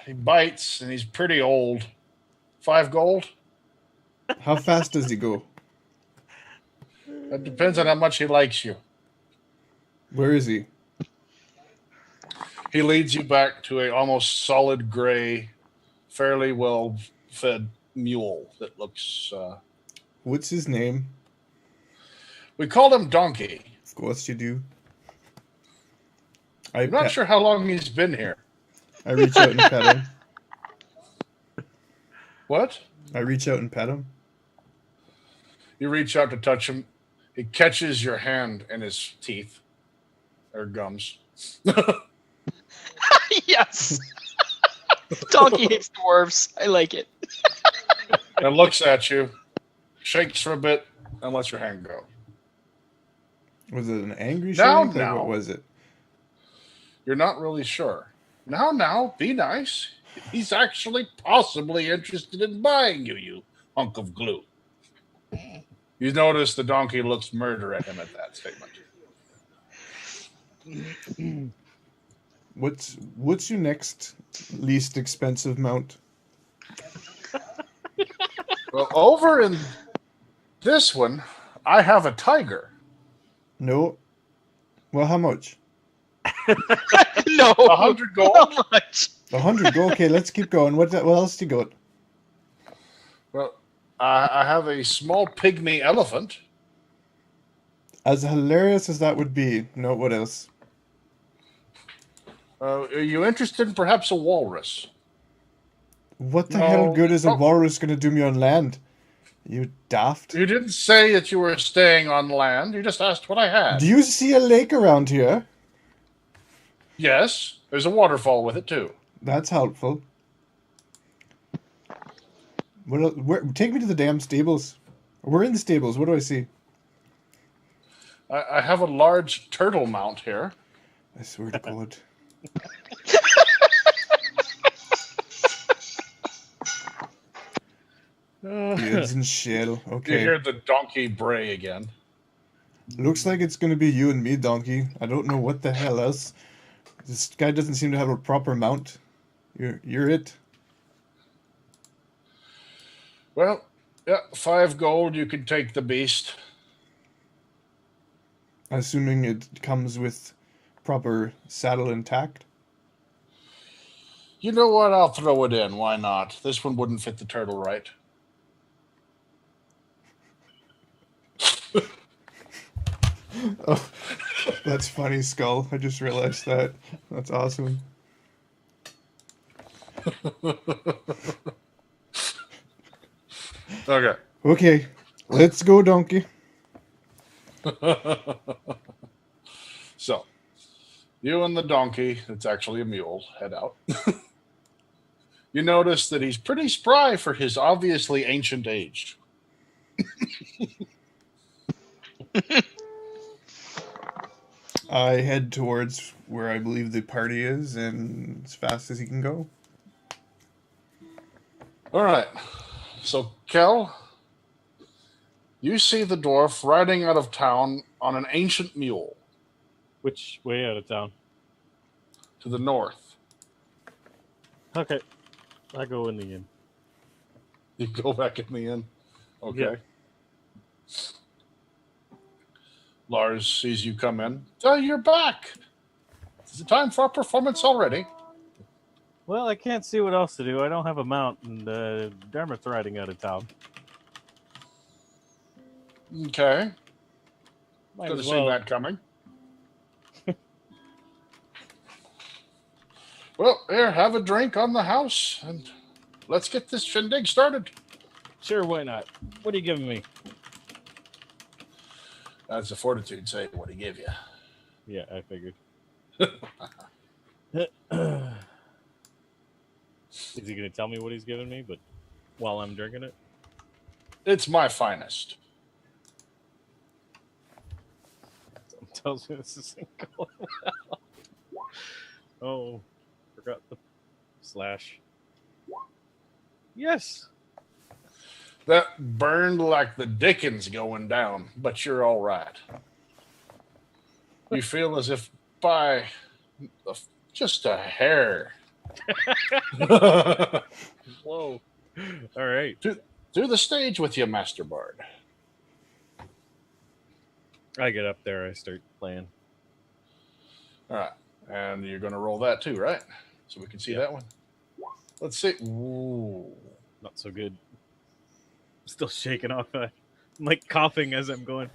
He bites and he's pretty old. 5 gold? How fast does he go? That depends on how much he likes you. Where is he? He leads you back to a almost solid gray, fairly well fed mule that looks. What's his name? We call him Donkey. Of course you do. I'm not sure how long he's been here. I reach out and pet him. What? I reach out and pet him. You reach out to touch him. He catches your hand in his teeth or gums. Yes. Donkey hates dwarves. I like it. And looks at you, shakes for a bit, and lets your hand go. Was it an angry Now, shake? Like, now. what was it? You're not really sure. Now, be nice. He's actually possibly interested in buying you, you hunk of glue. You notice the donkey looks murder at him at that statement. What's your next least expensive mount? Well, over in this one, I have a tiger. No. Well, how much? No. 100 gold. How much? 100. Go. Okay, let's keep going. What else do you got? Well, I have a small pygmy elephant. As hilarious as that would be, no, what else? Are you interested in perhaps a walrus? What the No. hell good is a Oh. walrus going to do me on land? You daft. You didn't say that you were staying on land. You just asked what I had. Do you see a lake around here? Yes, there's a waterfall with it too. That's helpful. Take me to the damn stables. We're in the stables. What do I see? I have a large turtle mount here. I swear to God. Beards and shell. You Okay. hear the donkey bray again. Looks like it's gonna be you and me, donkey. I don't know what the hell else. This guy doesn't seem to have a proper mount. You're it. Well, yeah, 5 gold. You can take the beast. Assuming it comes with proper saddle intact. You know what? I'll throw it in. Why not? This one wouldn't fit the turtle right. Oh, that's funny, Skull. I just realized that. That's awesome. Okay. Okay, let's go, donkey. So, you and the donkey, it's actually a mule, head out. You notice that he's pretty spry for his obviously ancient age. I head towards where I believe the party is, and as fast as he can go. All right. So, Kel, you see the dwarf riding out of town on an ancient mule Which way out of town? to the north. Okay. I go in the inn. You go back in the inn. Okay. Yeah. Lars sees you come in. Oh, you're back. Is it time for our performance already? Well, I can't see what else to do. I don't have a mount, and Dermot's riding out of town. Okay. Might Could have as seen well. that coming. Well, here, have a drink on the house, and let's get this shindig started. Sure, why not? What are you giving me? That's a fortitude save. What he give you? Yeah, I figured. Is he going to tell me what he's giving me? But while I'm drinking it, It's my finest. tells me this isn't going well. Oh, forgot the slash. Yes. That burned like the dickens going down, but you're all right. You feel as if by just a hair. Whoa. All right. To the stage with you, Master Bard. I get up there. I start playing. All right. And you're going to roll that too, right? So we can see that one. Let's see. Ooh. Not so good. Still shaking off. I'm like coughing as I'm going.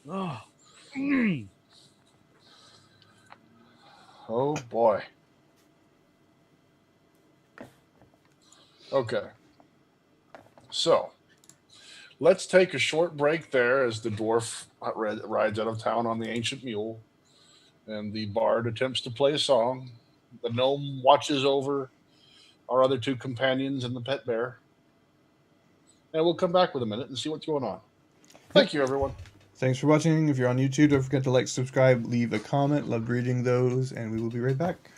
Oh. Oh, boy. Okay. So, let's take a short break there as the dwarf rides out of town on the ancient mule, and the bard attempts to play a song. The gnome watches over our other two companions and the pet bear. And we'll come back with a minute and see what's going on. Thank you, everyone. Thanks for watching. If you're on YouTube, don't forget to like, subscribe, leave a comment. Loved reading those, and we will be right back.